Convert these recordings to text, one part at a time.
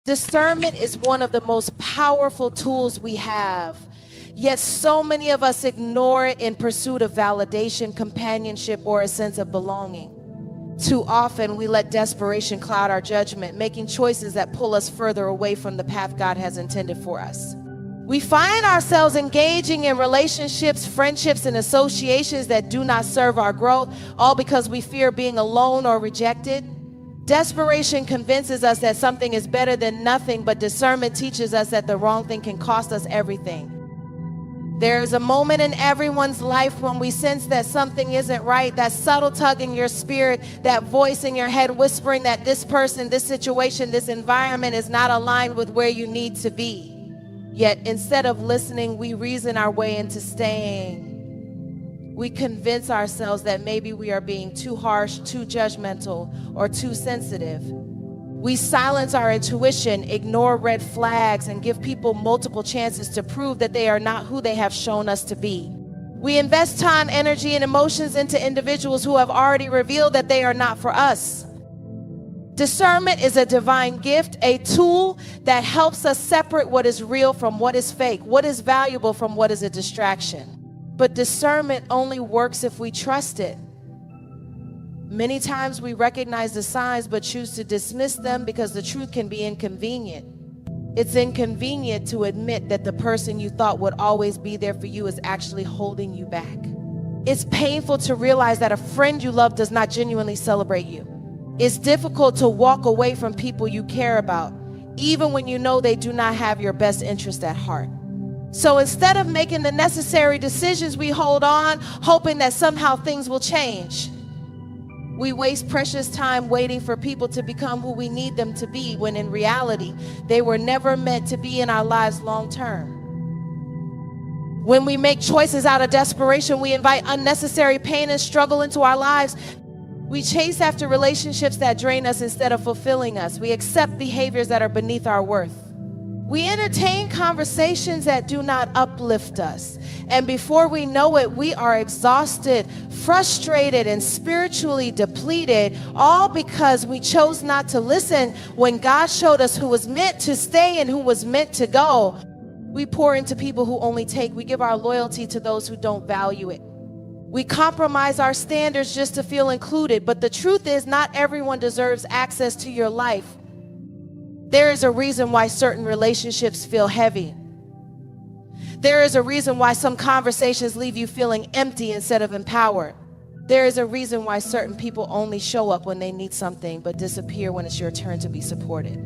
Discernment is one of the most powerful tools we have, yet so many of us ignore it in pursuit of validation, companionship, or a sense of belonging. Too often, we let desperation cloud our judgment, making choices that pull us further away from the path God has intended for us. We find ourselves engaging in relationships, friendships, and associations that do not serve our growth, all because we fear being alone or rejected. Desperation convinces us that something is better than nothing, but discernment teaches us that the wrong thing can cost us everything. There is a moment in everyone's life when we sense that something isn't right, that subtle tug in your spirit, that voice in your head whispering that this person, this situation, this environment is not aligned with where you need to be. Yet instead of listening, we reason our way into staying. We convince ourselves that maybe we are being too harsh, too judgmental, or too sensitive. We silence our intuition, ignore red flags, and give people multiple chances to prove that they are not who they have shown us to be. We invest time, energy, and emotions into individuals who have already revealed that they are not for us. Discernment is a divine gift, a tool that helps us separate what is real from what is fake, what is valuable from what is a distraction. But discernment only works if we trust it. Many times we recognize the signs but choose to dismiss them because the truth can be inconvenient. It's inconvenient to admit that the person you thought would always be there for you is actually holding you back. It's painful to realize that a friend you love does not genuinely celebrate you. It's difficult to walk away from people you care about, even when you know they do not have your best interest at heart. So instead of making the necessary decisions, we hold on, hoping that somehow things will change. We waste precious time waiting for people to become who we need them to be, when in reality, they were never meant to be in our lives long term. When we make choices out of desperation, we invite unnecessary pain and struggle into our lives. We chase after relationships that drain us instead of fulfilling us. We accept behaviors that are beneath our worth. We entertain conversations that do not uplift us. And before we know it, we are exhausted, frustrated, and spiritually depleted, all because we chose not to listen when God showed us who was meant to stay and who was meant to go. We pour into people who only take. We give our loyalty to those who don't value it. We compromise our standards just to feel included. But the truth is, not everyone deserves access to your life. There is a reason why certain relationships feel heavy. There is a reason why some conversations leave you feeling empty instead of empowered. There is a reason why certain people only show up when they need something but disappear when it's your turn to be supported.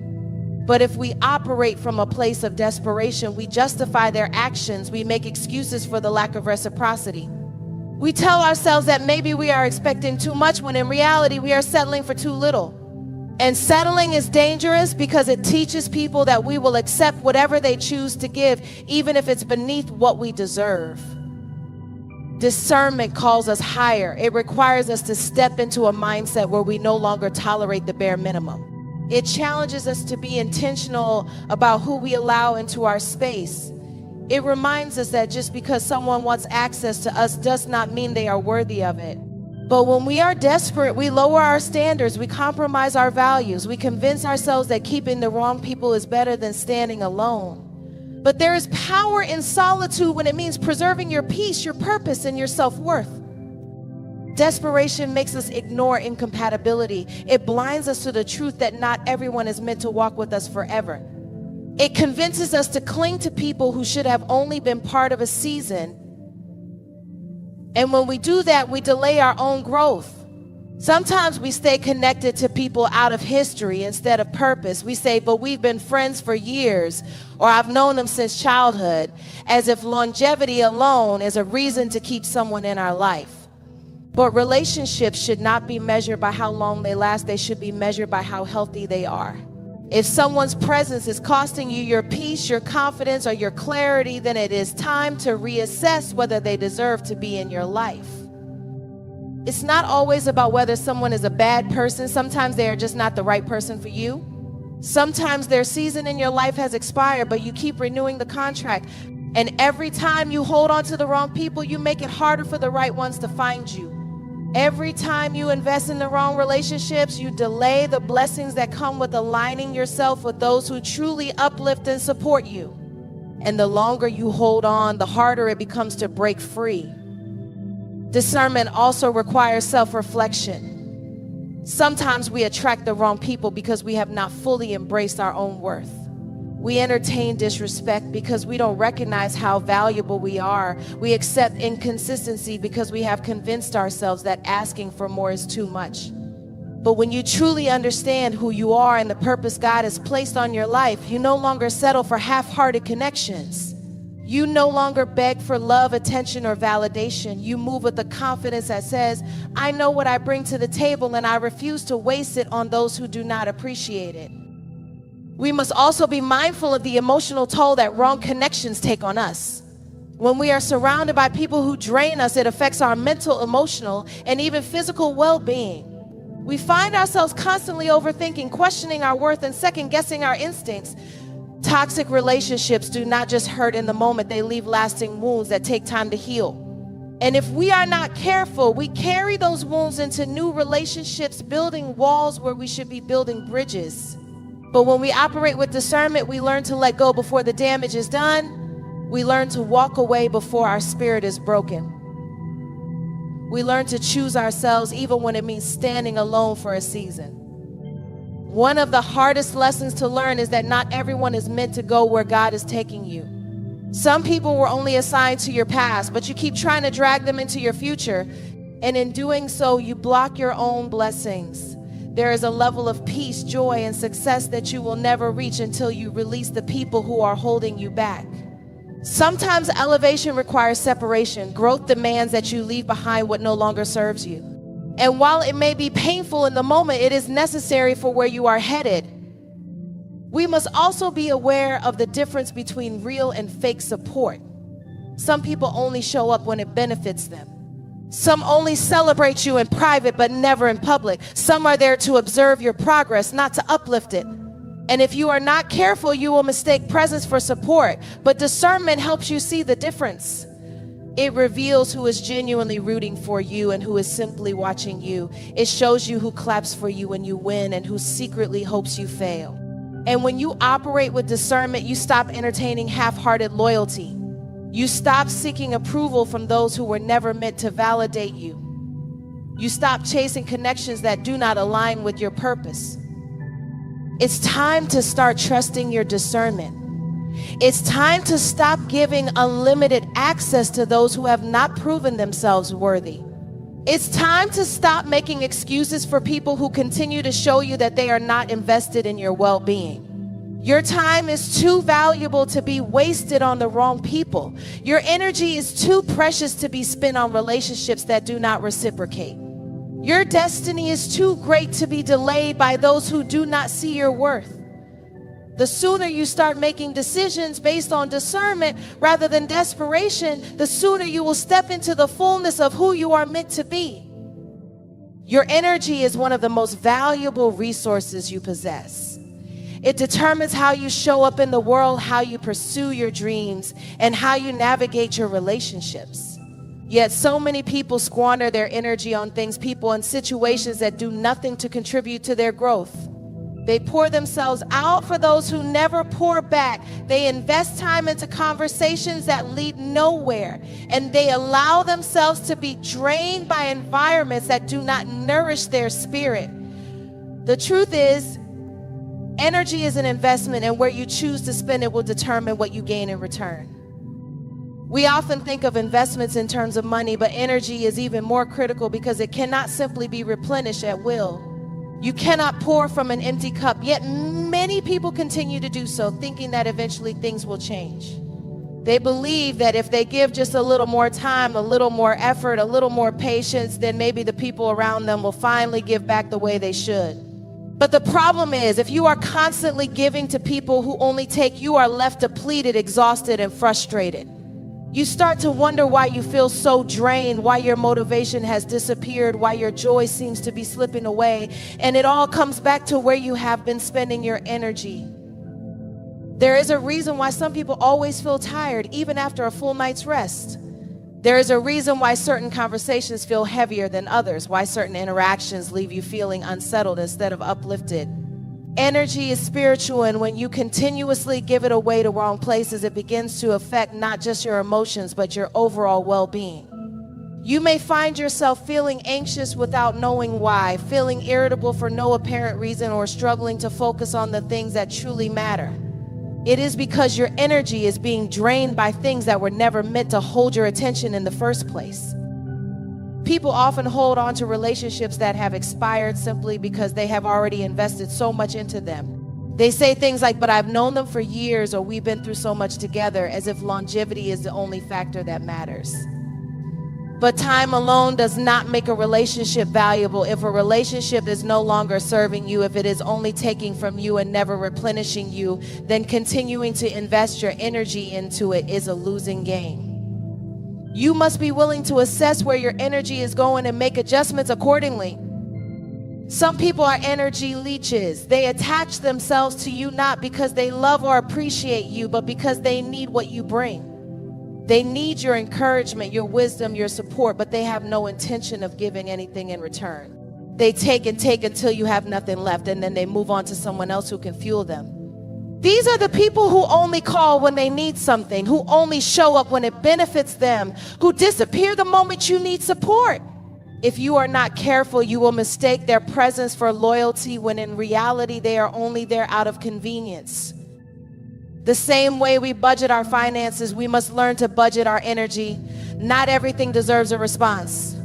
But if we operate from a place of desperation, we justify their actions. We make excuses for the lack of reciprocity. We tell ourselves that maybe we are expecting too much when in reality we are settling for too little. And settling is dangerous because it teaches people that we will accept whatever they choose to give, even if it's beneath what we deserve. Discernment calls us higher. It requires us to step into a mindset where we no longer tolerate the bare minimum. It challenges us to be intentional about who we allow into our space. It reminds us that just because someone wants access to us does not mean they are worthy of it. But when we are desperate, we lower our standards, we compromise our values, we convince ourselves that keeping the wrong people is better than standing alone. But there is power in solitude when it means preserving your peace, your purpose, and your self-worth. Desperation makes us ignore incompatibility. It blinds us to the truth that not everyone is meant to walk with us forever. It convinces us to cling to people who should have only been part of a season. And when we do that, we delay our own growth. Sometimes we stay connected to people out of history instead of purpose. We say, but we've been friends for years, or I've known them since childhood, as if longevity alone is a reason to keep someone in our life. But relationships should not be measured by how long they last. They should be measured by how healthy they are. If someone's presence is costing you your peace, your confidence, or your clarity, then it is time to reassess whether they deserve to be in your life. It's not always about whether someone is a bad person. Sometimes they are just not the right person for you. Sometimes their season in your life has expired, but you keep renewing the contract. And every time you hold on to the wrong people, you make it harder for the right ones to find you. Every time you invest in the wrong relationships, you delay the blessings that come with aligning yourself with those who truly uplift and support you. And the longer you hold on, the harder it becomes to break free. Discernment also requires self-reflection. Sometimes we attract the wrong people because we have not fully embraced our own worth. We entertain disrespect because we don't recognize how valuable we are. We accept inconsistency because we have convinced ourselves that asking for more is too much. But when you truly understand who you are and the purpose God has placed on your life, you no longer settle for half-hearted connections. You no longer beg for love, attention, or validation. You move with the confidence that says, I know what I bring to the table and I refuse to waste it on those who do not appreciate it. We must also be mindful of the emotional toll that wrong connections take on us. When we are surrounded by people who drain us, it affects our mental, emotional, and even physical well-being. We find ourselves constantly overthinking, questioning our worth, and second-guessing our instincts. Toxic relationships do not just hurt in the moment, they leave lasting wounds that take time to heal. And if we are not careful, we carry those wounds into new relationships, building walls where we should be building bridges. But when we operate with discernment, we learn to let go before the damage is done. We learn to walk away before our spirit is broken. We learn to choose ourselves even when it means standing alone for a season. One of the hardest lessons to learn is that not everyone is meant to go where God is taking you. Some people were only assigned to your past, but you keep trying to drag them into your future. And in doing so, you block your own blessings. There is a level of peace, joy, and success that you will never reach until you release the people who are holding you back. Sometimes elevation requires separation. Growth demands that you leave behind what no longer serves you. And while it may be painful in the moment, it is necessary for where you are headed. We must also be aware of the difference between real and fake support. Some people only show up when it benefits them. Some only celebrate you in private but never in public. Some are there to observe your progress, not to uplift it. And if you are not careful, you will mistake presence for support. But discernment helps you see the difference. It reveals who is genuinely rooting for you and who is simply watching you. It shows you who claps for you when you win and who secretly hopes you fail. And when you operate with discernment, you stop entertaining half-hearted loyalty. You stop seeking approval from those who were never meant to validate you. You stop chasing connections that do not align with your purpose. It's time to start trusting your discernment. It's time to stop giving unlimited access to those who have not proven themselves worthy. It's time to stop making excuses for people who continue to show you that they are not invested in your well-being. Your time is too valuable to be wasted on the wrong people. Your energy is too precious to be spent on relationships that do not reciprocate. Your destiny is too great to be delayed by those who do not see your worth. The sooner you start making decisions based on discernment rather than desperation, the sooner you will step into the fullness of who you are meant to be. Your energy is one of the most valuable resources you possess. It determines how you show up in the world, how you pursue your dreams, and how you navigate your relationships. Yet so many people squander their energy on things, people, and situations that do nothing to contribute to their growth. They pour themselves out for those who never pour back. They invest time into conversations that lead nowhere, and they allow themselves to be drained by environments that do not nourish their spirit. The truth is, energy is an investment, and where you choose to spend it will determine what you gain in return. We often think of investments in terms of money, but energy is even more critical because it cannot simply be replenished at will. You cannot pour from an empty cup, yet many people continue to do so, thinking that eventually things will change. They believe that if they give just a little more time, a little more effort, a little more patience, then maybe the people around them will finally give back the way they should. But the problem is, if you are constantly giving to people who only take, you are left depleted, exhausted, and frustrated. You start to wonder why you feel so drained, why your motivation has disappeared, why your joy seems to be slipping away, and it all comes back to where you have been spending your energy. There is a reason why some people always feel tired, even after a full night's rest. There is a reason why certain conversations feel heavier than others, why certain interactions leave you feeling unsettled instead of uplifted. Energy is spiritual, and when you continuously give it away to wrong places, it begins to affect not just your emotions, but your overall well-being. You may find yourself feeling anxious without knowing why, feeling irritable for no apparent reason, or struggling to focus on the things that truly matter. It is because your energy is being drained by things that were never meant to hold your attention in the first place. People often hold on to relationships that have expired simply because they have already invested so much into them. They say things like, but I've known them for years, or we've been through so much together, as if longevity is the only factor that matters. But time alone does not make a relationship valuable. If a relationship is no longer serving you, if it is only taking from you and never replenishing you, then continuing to invest your energy into it is a losing game. You must be willing to assess where your energy is going and make adjustments accordingly. Some people are energy leeches. They attach themselves to you not because they love or appreciate you, but because they need what you bring. They need your encouragement, your wisdom, your support, but they have no intention of giving anything in return. They take and take until you have nothing left, and then they move on to someone else who can fuel them. These are the people who only call when they need something, who only show up when it benefits them, who disappear the moment you need support. If you are not careful, you will mistake their presence for loyalty when in reality they are only there out of convenience. The same way we budget our finances, we must learn to budget our energy. Not everything deserves a response.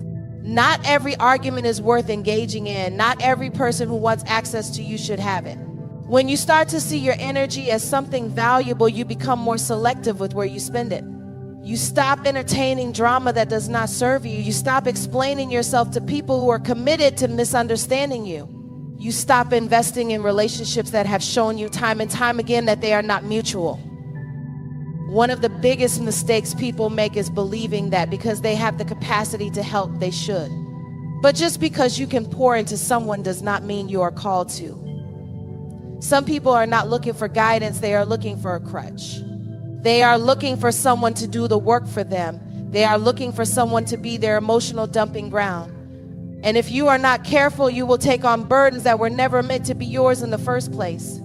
Not every argument is worth engaging in. Not every person who wants access to you should have it. When you start to see your energy as something valuable, you become more selective with where you spend it. You stop entertaining drama that does not serve you. You stop explaining yourself to people who are committed to misunderstanding you. You stop investing in relationships that have shown you time and time again that they are not mutual. One of the biggest mistakes people make is believing that because they have the capacity to help, they should. But just because you can pour into someone does not mean you are called to. Some people are not looking for guidance, they are looking for a crutch. They are looking for someone to do the work for them. They are looking for someone to be their emotional dumping ground. And if you are not careful, you will take on burdens that were never meant to be yours in the first place.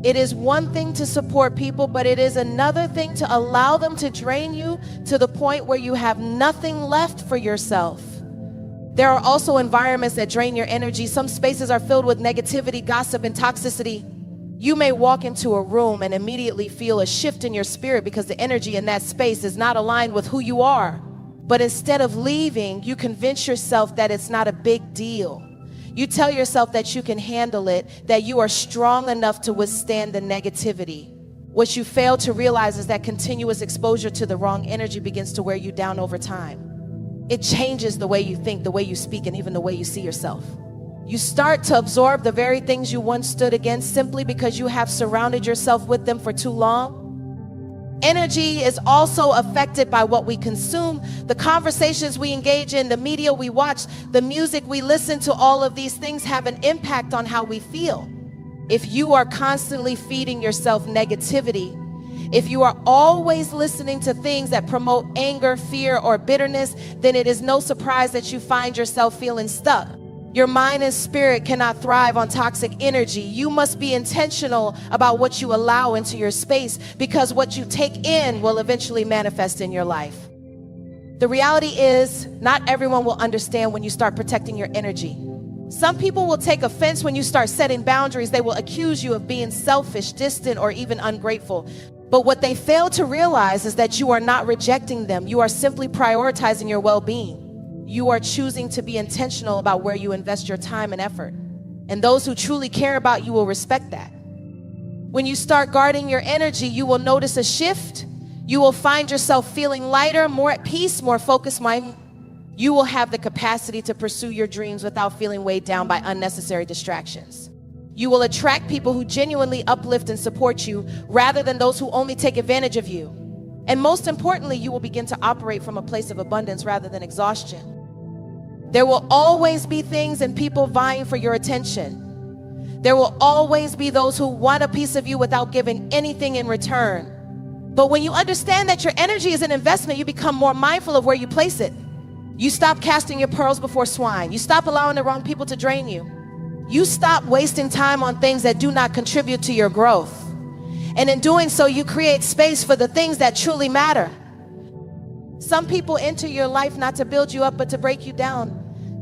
It is one thing to support people, but it is another thing to allow them to drain you to the point where you have nothing left for yourself. There are also environments that drain your energy. Some spaces are filled with negativity, gossip, and toxicity. You may walk into a room and immediately feel a shift in your spirit because the energy in that space is not aligned with who you are. But instead of leaving, you convince yourself that it's not a big deal. You tell yourself that you can handle it, that you are strong enough to withstand the negativity. What you fail to realize is that continuous exposure to the wrong energy begins to wear you down over time. It changes the way you think, the way you speak, and even the way you see yourself. You start to absorb the very things you once stood against simply because you have surrounded yourself with them for too long. Energy is also affected by what we consume, the conversations we engage in, the media we watch, the music we listen to. All of these things have an impact on how we feel. If you are constantly feeding yourself negativity, if you are always listening to things that promote anger, fear, or bitterness, then it is no surprise that you find yourself feeling stuck. Your mind and spirit cannot thrive on toxic energy. You must be intentional about what you allow into your space, because what you take in will eventually manifest in your life. The reality is, not everyone will understand when you start protecting your energy. Some people will take offense when you start setting boundaries. They will accuse you of being selfish, distant, or even ungrateful. But what they fail to realize is that you are not rejecting them. You are simply prioritizing your well-being. You are choosing to be intentional about where you invest your time and effort. And those who truly care about you will respect that. When you start guarding your energy, you will notice a shift. You will find yourself feeling lighter, more at peace, more focused. You will have the capacity to pursue your dreams without feeling weighed down by unnecessary distractions. You will attract people who genuinely uplift and support you rather than those who only take advantage of you. And most importantly, you will begin to operate from a place of abundance rather than exhaustion. There will always be things and people vying for your attention. There will always be those who want a piece of you without giving anything in return. But when you understand that your energy is an investment, you become more mindful of where you place it. You stop casting your pearls before swine. You stop allowing the wrong people to drain you. You stop wasting time on things that do not contribute to your growth. And in doing so, you create space for the things that truly matter. Some people enter your life not to build you up, but to break you down.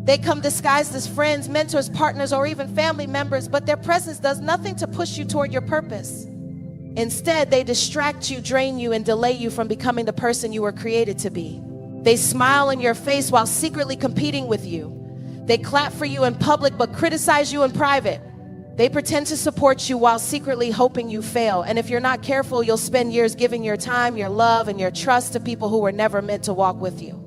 They come disguised as friends, mentors, partners, or even family members, but their presence does nothing to push you toward your purpose. Instead, they distract you, drain you, and delay you from becoming the person you were created to be. They smile in your face while secretly competing with you. They clap for you in public but criticize you in private. They pretend to support you while secretly hoping you fail. And if you're not careful, you'll spend years giving your time, your love, and your trust to people who were never meant to walk with you.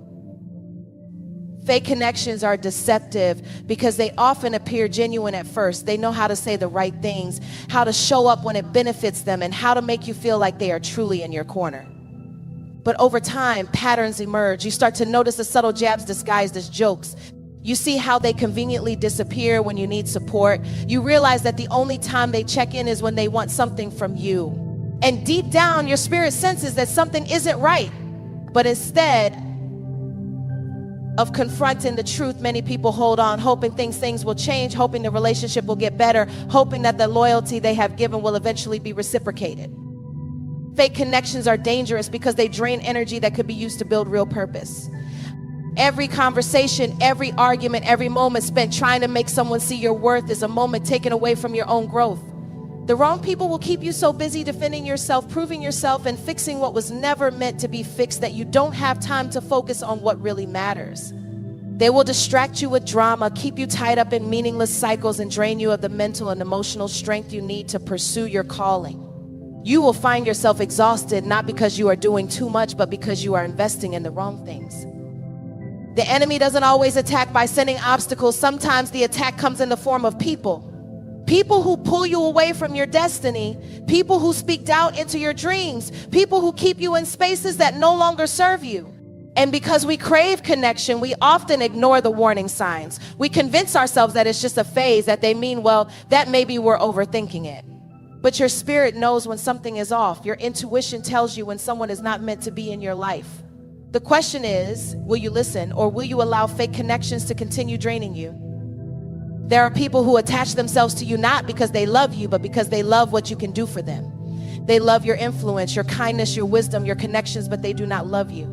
Fake connections are deceptive because they often appear genuine at first. They know how to say the right things, how to show up when it benefits them, and how to make you feel like they are truly in your corner. But over time, patterns emerge. You start to notice the subtle jabs disguised as jokes. You see how they conveniently disappear when you need support. You realize that the only time they check in is when they want something from you. And deep down, your spirit senses that something isn't right. But instead of confronting the truth, many people hold on, hoping things will change, hoping the relationship will get better, hoping that the loyalty they have given will eventually be reciprocated. Fake connections are dangerous because they drain energy that could be used to build real purpose. Every conversation, every argument, every moment spent trying to make someone see your worth is a moment taken away from your own growth. The wrong people will keep you so busy defending yourself, proving yourself, and fixing what was never meant to be fixed that you don't have time to focus on what really matters. They will distract you with drama, keep you tied up in meaningless cycles, and drain you of the mental and emotional strength you need to pursue your calling. You will find yourself exhausted, not because you are doing too much, but because you are investing in the wrong things. The enemy doesn't always attack by sending obstacles. Sometimes the attack comes in the form of people. People who pull you away from your destiny. People who speak doubt into your dreams. People who keep you in spaces that no longer serve you. And because we crave connection, we often ignore the warning signs. We convince ourselves that it's just a phase, that they mean well, that maybe we're overthinking it. But your spirit knows when something is off. Your intuition tells you when someone is not meant to be in your life. The question is, will you listen, or will you allow fake connections to continue draining you? There are people who attach themselves to you not because they love you, but because they love what you can do for them. They love your influence, your kindness, your wisdom, your connections, but they do not love you.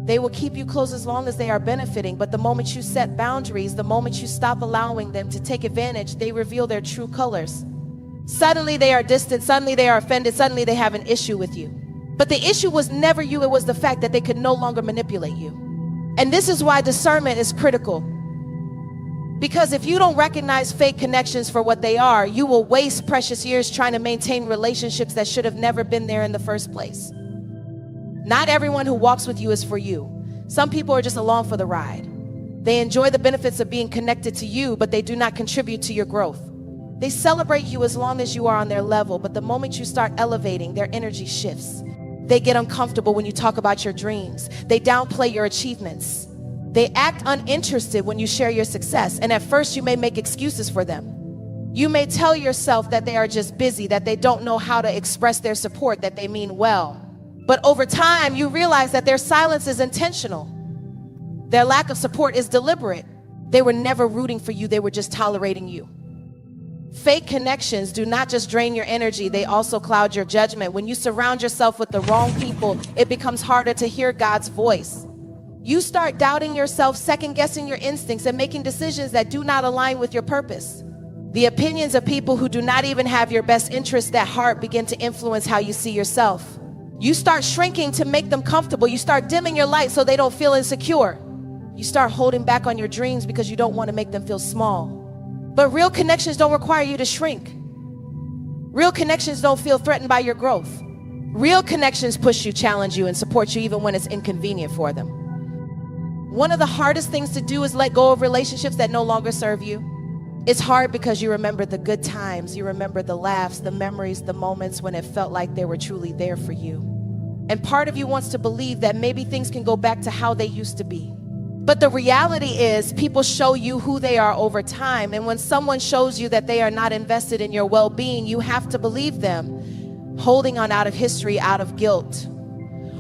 They will keep you close as long as they are benefiting, but the moment you set boundaries, the moment you stop allowing them to take advantage, they reveal their true colors. Suddenly they are distant, suddenly they are offended, suddenly they have an issue with you. But the issue was never you, it was the fact that they could no longer manipulate you. And this is why discernment is critical. Because if you don't recognize fake connections for what they are, you will waste precious years trying to maintain relationships that should have never been there in the first place. Not everyone who walks with you is for you. Some people are just along for the ride. They enjoy the benefits of being connected to you, but they do not contribute to your growth. They celebrate you as long as you are on their level, but the moment you start elevating, their energy shifts. They get uncomfortable when you talk about your dreams. They downplay your achievements. They act uninterested when you share your success, and at first you may make excuses for them. You may tell yourself that they are just busy, that they don't know how to express their support, that they mean well. But over time, you realize that their silence is intentional. Their lack of support is deliberate. They were never rooting for you, they were just tolerating you. Fake connections do not just drain your energy, they also cloud your judgment. When you surround yourself with the wrong people, it becomes harder to hear God's voice. You start doubting yourself, second-guessing your instincts, and making decisions that do not align with your purpose. The opinions of people who do not even have your best interests at heart begin to influence how you see yourself. You start shrinking to make them comfortable. You start dimming your light so they don't feel insecure. You start holding back on your dreams because you don't want to make them feel small. But real connections don't require you to shrink. Real connections don't feel threatened by your growth. Real connections push you, challenge you, and support you even when it's inconvenient for them. One of the hardest things to do is let go of relationships that no longer serve you. It's hard because you remember the good times, you remember the laughs, the memories, the moments when it felt like they were truly there for you. And part of you wants to believe that maybe things can go back to how they used to be. But the reality is people show you who they are over time. And when someone shows you that they are not invested in your well-being, you have to believe them, holding on out of history, out of guilt,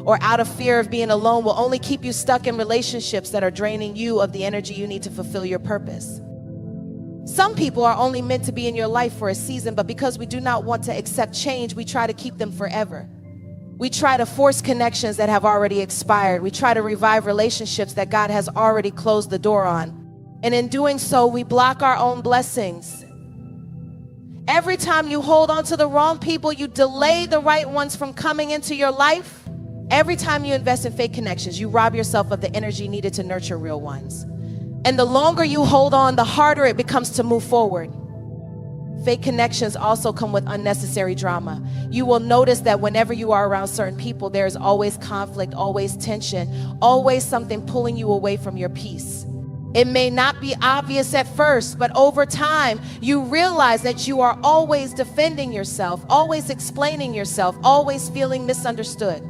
or out of fear of being alone will only keep you stuck in relationships that are draining you of the energy you need to fulfill your purpose. Some people are only meant to be in your life for a season, but because we do not want to accept change, we try to keep them forever. We try to force connections that have already expired. We try to revive relationships that God has already closed the door on. And in doing so, we block our own blessings. Every time you hold on to the wrong people, you delay the right ones from coming into your life. Every time you invest in fake connections, you rob yourself of the energy needed to nurture real ones. And the longer you hold on, the harder it becomes to move forward. Fake connections also come with unnecessary drama. You will notice that whenever you are around certain people, there is always conflict, always tension, always something pulling you away from your peace. It may not be obvious at first, but over time, you realize that you are always defending yourself, always explaining yourself, always feeling misunderstood.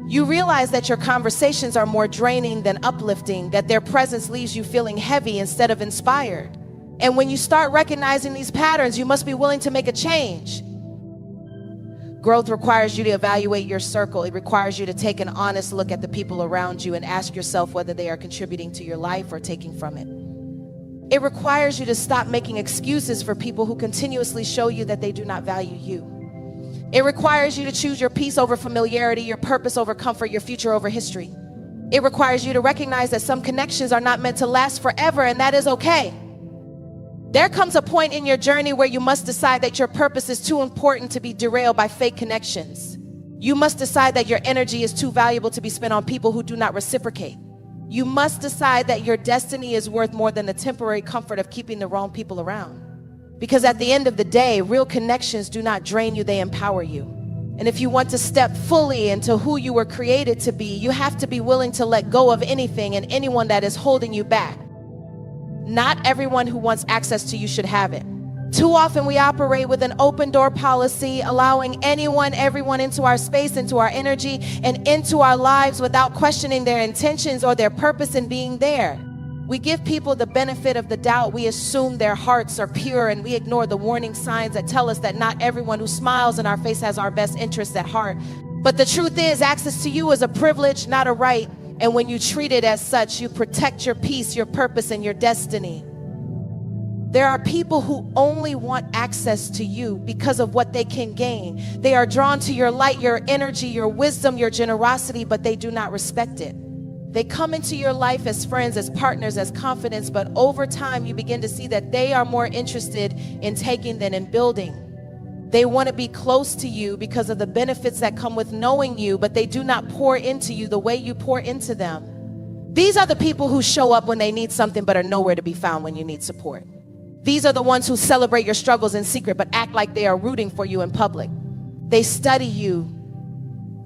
You realize that your conversations are more draining than uplifting, that their presence leaves you feeling heavy instead of inspired. And when you start recognizing these patterns, you must be willing to make a change. Growth requires you to evaluate your circle. It requires you to take an honest look at the people around you and ask yourself whether they are contributing to your life or taking from it. It requires you to stop making excuses for people who continuously show you that they do not value you. It requires you to choose your peace over familiarity, your purpose over comfort, your future over history. It requires you to recognize that some connections are not meant to last forever, and that is okay. There comes a point in your journey where you must decide that your purpose is too important to be derailed by fake connections. You must decide that your energy is too valuable to be spent on people who do not reciprocate. You must decide that your destiny is worth more than the temporary comfort of keeping the wrong people around. Because at the end of the day, real connections do not drain you, they empower you. And if you want to step fully into who you were created to be, you have to be willing to let go of anything and anyone that is holding you back. Not everyone who wants access to you should have it. Too often we operate with an open door policy, allowing anyone, everyone into our space, into our energy, and into our lives without questioning their intentions or their purpose in being there. We give people the benefit of the doubt. We assume their hearts are pure, and we ignore the warning signs that tell us that not everyone who smiles in our face has our best interests at heart. But the truth is, access to you is a privilege, not a right. And when you treat it as such, you protect your peace, your purpose, and your destiny. There are people who only want access to you because of what they can gain. They are drawn to your light, your energy, your wisdom, your generosity, but they do not respect it. They come into your life as friends, as partners, as confidants, but over time you begin to see that they are more interested in taking than in building. They want to be close to you because of the benefits that come with knowing you, but they do not pour into you the way you pour into them. These are the people who show up when they need something but are nowhere to be found when you need support. These are the ones who celebrate your struggles in secret but act like they are rooting for you in public. They study you.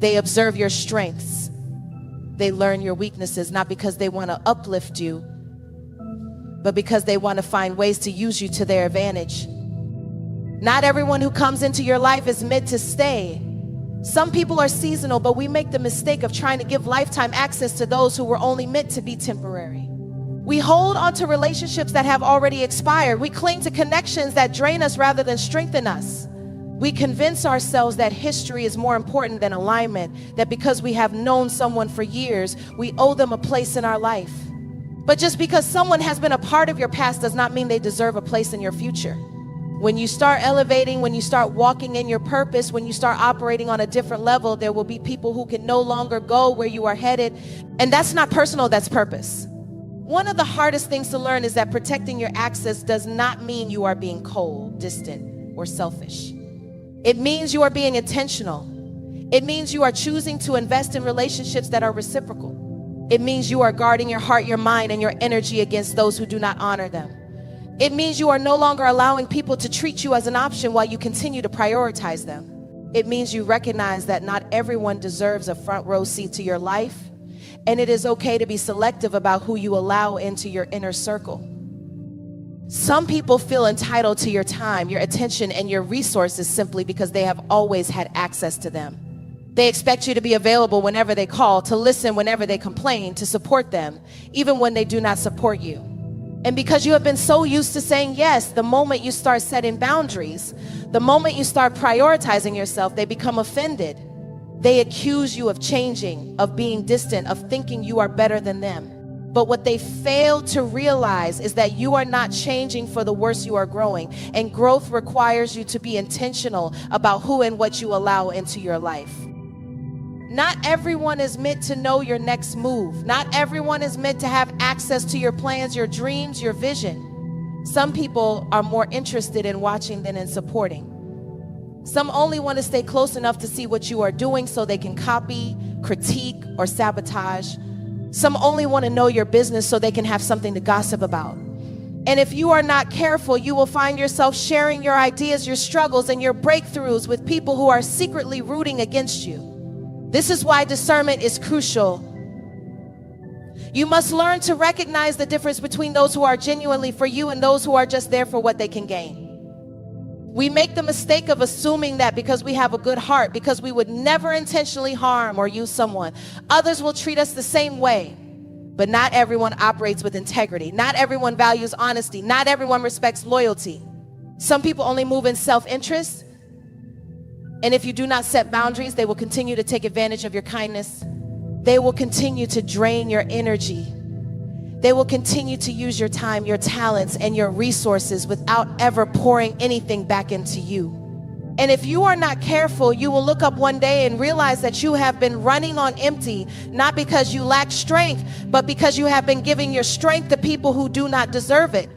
They observe your strengths. They learn your weaknesses, not because they want to uplift you, but because they want to find ways to use you to their advantage. Not everyone who comes into your life is meant to stay. Some people are seasonal, but we make the mistake of trying to give lifetime access to those who were only meant to be temporary. We hold on to relationships that have already expired. We cling to connections that drain us rather than strengthen us. We convince ourselves that history is more important than alignment, that because we have known someone for years, we owe them a place in our life. But just because someone has been a part of your past does not mean they deserve a place in your future. When you start elevating, when you start walking in your purpose, when you start operating on a different level, there will be people who can no longer go where you are headed. And that's not personal, that's purpose. One of the hardest things to learn is that protecting your access does not mean you are being cold, distant, or selfish. It means you are being intentional. It means you are choosing to invest in relationships that are reciprocal. It means you are guarding your heart, your mind, and your energy against those who do not honor them. It means you are no longer allowing people to treat you as an option while you continue to prioritize them. It means you recognize that not everyone deserves a front row seat to your life, and it is okay to be selective about who you allow into your inner circle. Some people feel entitled to your time, your attention, and your resources simply because they have always had access to them. They expect you to be available whenever they call, to listen whenever they complain, to support them, even when they do not support you. And because you have been so used to saying yes, the moment you start setting boundaries, the moment you start prioritizing yourself, they become offended. They accuse you of changing, of being distant, of thinking you are better than them. But what they fail to realize is that you are not changing for the worse, you are growing. And growth requires you to be intentional about who and what you allow into your life. Not everyone is meant to know your next move. Not everyone is meant to have access to your plans, your dreams, your vision. Some people are more interested in watching than in supporting. Some only want to stay close enough to see what you are doing so they can copy, critique, or sabotage. Some only want to know your business so they can have something to gossip about. And if you are not careful, you will find yourself sharing your ideas, your struggles, and your breakthroughs with people who are secretly rooting against you. This is why discernment is crucial. You must learn to recognize the difference between those who are genuinely for you and those who are just there for what they can gain. We make the mistake of assuming that because we have a good heart, because we would never intentionally harm or use someone, others will treat us the same way. But not everyone operates with integrity. Not everyone values honesty. Not everyone respects loyalty. Some people only move in self-interest. And if you do not set boundaries, they will continue to take advantage of your kindness. They will continue to drain your energy. They will continue to use your time, your talents, and your resources without ever pouring anything back into you. And if you are not careful, you will look up one day and realize that you have been running on empty, not because you lack strength, but because you have been giving your strength to people who do not deserve it.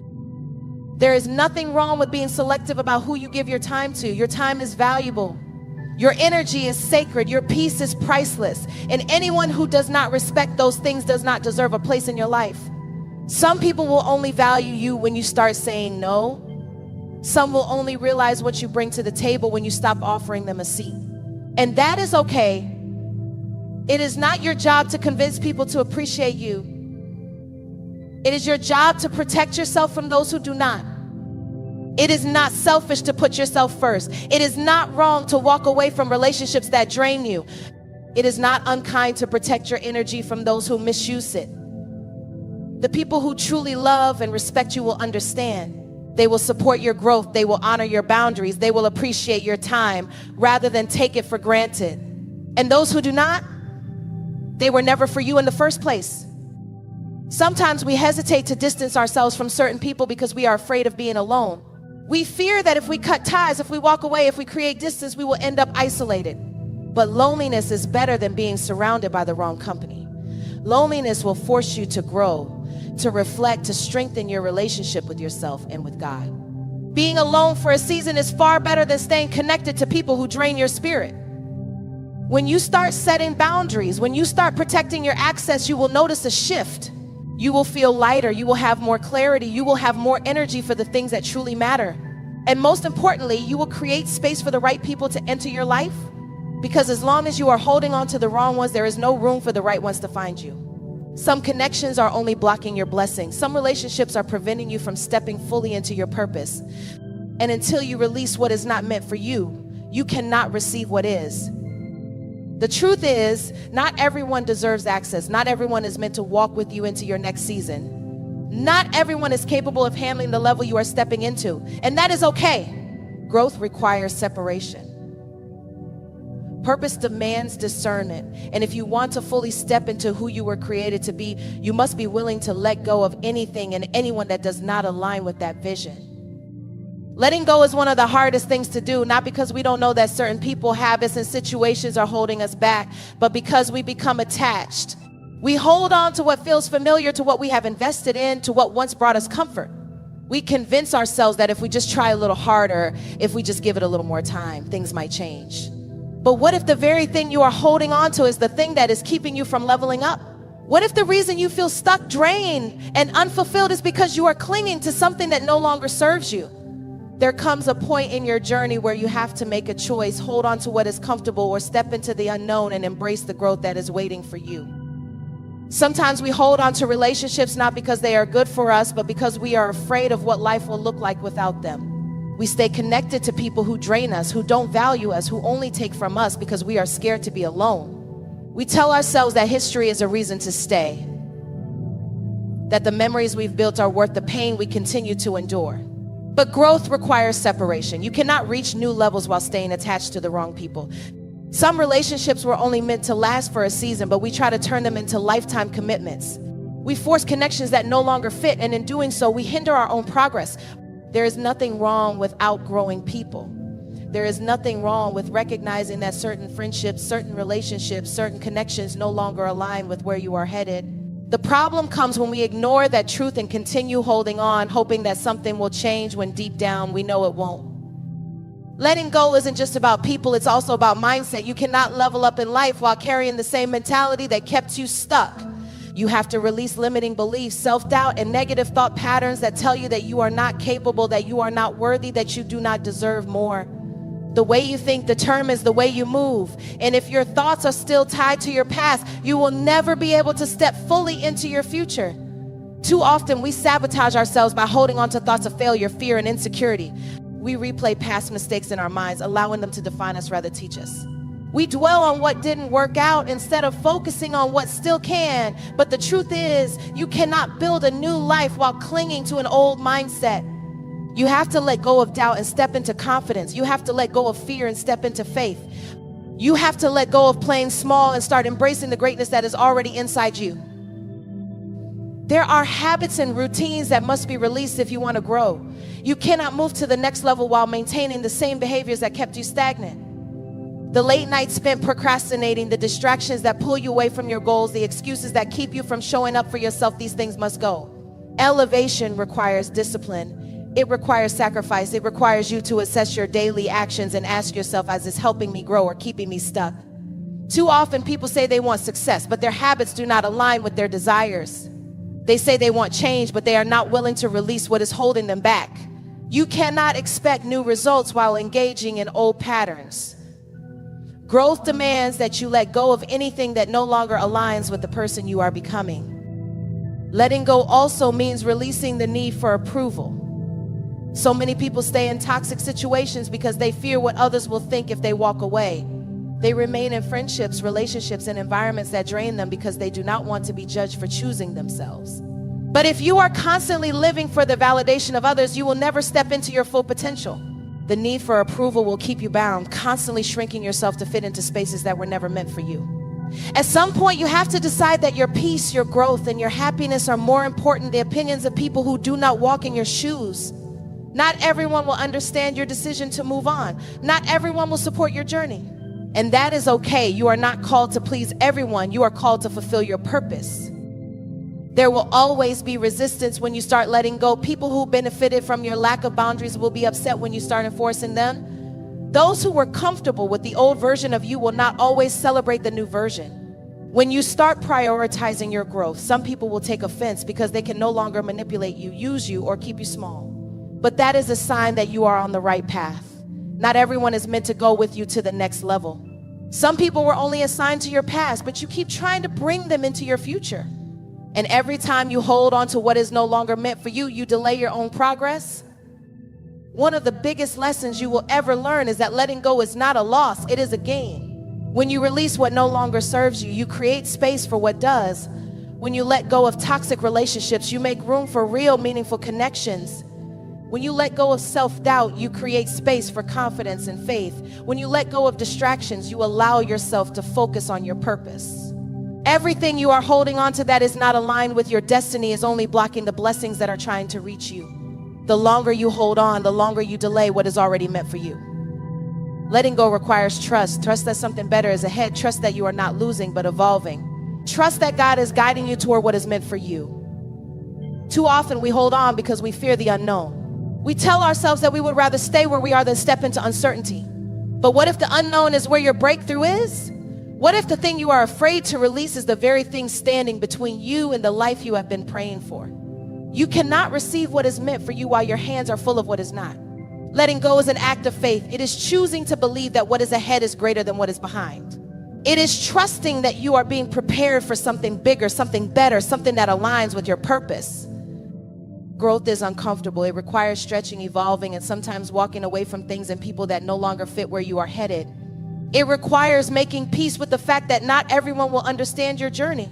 There is nothing wrong with being selective about who you give your time to. Your time is valuable. Your energy is sacred. Your peace is priceless. And anyone who does not respect those things does not deserve a place in your life. Some people will only value you when you start saying no. Some will only realize what you bring to the table when you stop offering them a seat. And that is okay. It is not your job to convince people to appreciate you. It is your job to protect yourself from those who do not. It is not selfish to put yourself first. It is not wrong to walk away from relationships that drain you. It is not unkind to protect your energy from those who misuse it. The people who truly love and respect you will understand. They will support your growth. They will honor your boundaries. They will appreciate your time rather than take it for granted. And those who do not, they were never for you in the first place. Sometimes we hesitate to distance ourselves from certain people because we are afraid of being alone. We fear that if we cut ties, if we walk away, if we create distance, we will end up isolated. But loneliness is better than being surrounded by the wrong company. Loneliness will force you to grow, to reflect, to strengthen your relationship with yourself and with God. Being alone for a season is far better than staying connected to people who drain your spirit. When you start setting boundaries, when you start protecting your access, you will notice a shift. You will feel lighter. You will have more clarity. You will have more energy for the things that truly matter. And most importantly, you will create space for the right people to enter your life. Because as long as you are holding on to the wrong ones, there is no room for the right ones to find you. Some connections are only blocking your blessings. Some relationships are preventing you from stepping fully into your purpose. And until you release what is not meant for you, you cannot receive what is. The truth is, not everyone deserves access. Not everyone is meant to walk with you into your next season. Not everyone is capable of handling the level you are stepping into. And that is okay. Growth requires separation. Purpose demands discernment. And if you want to fully step into who you were created to be, you must be willing to let go of anything and anyone that does not align with that vision. Letting go is one of the hardest things to do, not because we don't know that certain people, habits, and situations are holding us back, but because we become attached. We hold on to what feels familiar, to what we have invested in, to what once brought us comfort. We convince ourselves that if we just try a little harder, if we just give it a little more time, things might change. But what if the very thing you are holding on to is the thing that is keeping you from leveling up? What if the reason you feel stuck, drained, and unfulfilled is because you are clinging to something that no longer serves you? There comes a point in your journey where you have to make a choice, hold on to what is comfortable, or step into the unknown and embrace the growth that is waiting for you. Sometimes we hold on to relationships not because they are good for us, but because we are afraid of what life will look like without them. We stay connected to people who drain us, who don't value us, who only take from us because we are scared to be alone. We tell ourselves that history is a reason to stay, that the memories we've built are worth the pain we continue to endure. But growth requires separation. You cannot reach new levels while staying attached to the wrong people. Some relationships were only meant to last for a season, but we try to turn them into lifetime commitments. We force connections that no longer fit, and in doing so, we hinder our own progress. There is nothing wrong with outgrowing people. There is nothing wrong with recognizing that certain friendships, certain relationships, certain connections no longer align with where you are headed. The problem comes when we ignore that truth and continue holding on, hoping that something will change when deep down we know it won't. Letting go isn't just about people, it's also about mindset. You cannot level up in life while carrying the same mentality that kept you stuck. You have to release limiting beliefs, self-doubt, and negative thought patterns that tell you that you are not capable, that you are not worthy, that you do not deserve more. The way you think determines the way you move. And if your thoughts are still tied to your past, you will never be able to step fully into your future. Too often we sabotage ourselves by holding on to thoughts of failure, fear, and insecurity. We replay past mistakes in our minds, allowing them to define us rather teach us. We dwell on what didn't work out instead of focusing on what still can. But the truth is, you cannot build a new life while clinging to an old mindset. You have to let go of doubt and step into confidence. You have to let go of fear and step into faith. You have to let go of playing small and start embracing the greatness that is already inside you. There are habits and routines that must be released if you want to grow. You cannot move to the next level while maintaining the same behaviors that kept you stagnant. The late nights spent procrastinating, the distractions that pull you away from your goals, the excuses that keep you from showing up for yourself, these things must go. Elevation requires discipline. It requires sacrifice. It requires you to assess your daily actions and ask yourself, is this helping me grow or keeping me stuck? Too often people say they want success, but their habits do not align with their desires. They say they want change, but they are not willing to release what is holding them back. You cannot expect new results while engaging in old patterns. Growth demands that you let go of anything that no longer aligns with the person you are becoming. Letting go also means releasing the need for approval. So many people stay in toxic situations because they fear what others will think if they walk away. They remain in friendships, relationships, and environments that drain them because they do not want to be judged for choosing themselves. But if you are constantly living for the validation of others, you will never step into your full potential. The need for approval will keep you bound, constantly shrinking yourself to fit into spaces that were never meant for you. At some point, you have to decide that your peace, your growth, and your happiness are more important than the opinions of people who do not walk in your shoes. Not everyone will understand your decision to move on. Not everyone will support your journey. And that is okay. You are not called to please everyone. You are called to fulfill your purpose. There will always be resistance when you start letting go. People who benefited from your lack of boundaries will be upset when you start enforcing them. Those who were comfortable with the old version of you will not always celebrate the new version. When you start prioritizing your growth, some people will take offense because they can no longer manipulate you, use you, or keep you small. But that is a sign that you are on the right path. Not everyone is meant to go with you to the next level. Some people were only assigned to your past, but you keep trying to bring them into your future. And every time you hold on to what is no longer meant for you, you delay your own progress. One of the biggest lessons you will ever learn is that letting go is not a loss, it is a gain. When you release what no longer serves you, you create space for what does. When you let go of toxic relationships, you make room for real, meaningful connections. When you let go of self-doubt, you create space for confidence and faith. When you let go of distractions, you allow yourself to focus on your purpose. Everything you are holding on to that is not aligned with your destiny is only blocking the blessings that are trying to reach you. The longer you hold on, the longer you delay what is already meant for you. Letting go requires trust. Trust that something better is ahead. Trust that you are not losing, but evolving. Trust that God is guiding you toward what is meant for you. Too often we hold on because we fear the unknown. We tell ourselves that we would rather stay where we are than step into uncertainty. But what if the unknown is where your breakthrough is? What if the thing you are afraid to release is the very thing standing between you and the life you have been praying for? You cannot receive what is meant for you while your hands are full of what is not. Letting go is an act of faith. It is choosing to believe that what is ahead is greater than what is behind. It is trusting that you are being prepared for something bigger, something better, something that aligns with your purpose. Growth is uncomfortable. It requires stretching, evolving, and sometimes walking away from things and people that no longer fit where you are headed. It requires making peace with the fact that not everyone will understand your journey.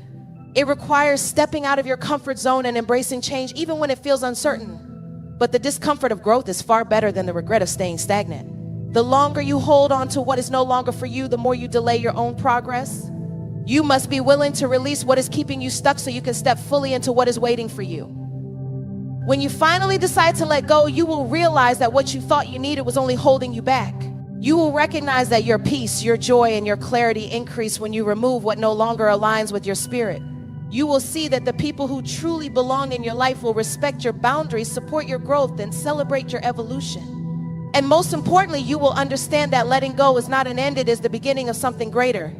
It requires stepping out of your comfort zone and embracing change, even when it feels uncertain. But the discomfort of growth is far better than the regret of staying stagnant. The longer you hold on to what is no longer for you, the more you delay your own progress. You must be willing to release what is keeping you stuck so you can step fully into what is waiting for you. When you finally decide to let go, you will realize that what you thought you needed was only holding you back. You will recognize that your peace, your joy, and your clarity increase when you remove what no longer aligns with your spirit. You will see that the people who truly belong in your life will respect your boundaries, support your growth, and celebrate your evolution. And most importantly, you will understand that letting go is not an end, it is the beginning of something greater.